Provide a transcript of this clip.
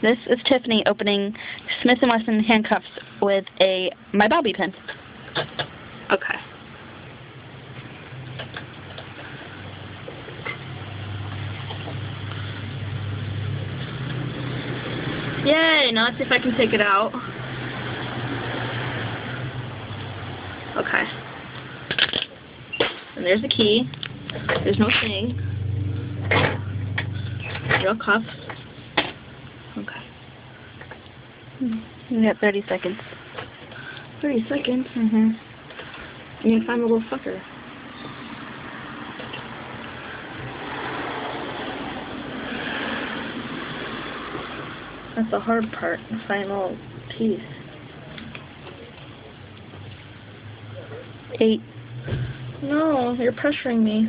This is Tiffany opening Smith & Wesson handcuffs with my bobby pin. Okay. Yay! Now let's see if I can take it out. Okay. And there's the key. There's no thing. Real cuffs. Okay. You got 30 seconds. 30 seconds? Mm-hmm. You can find the little fucker. That's the hard part, the final piece. 8. No, you're pressuring me.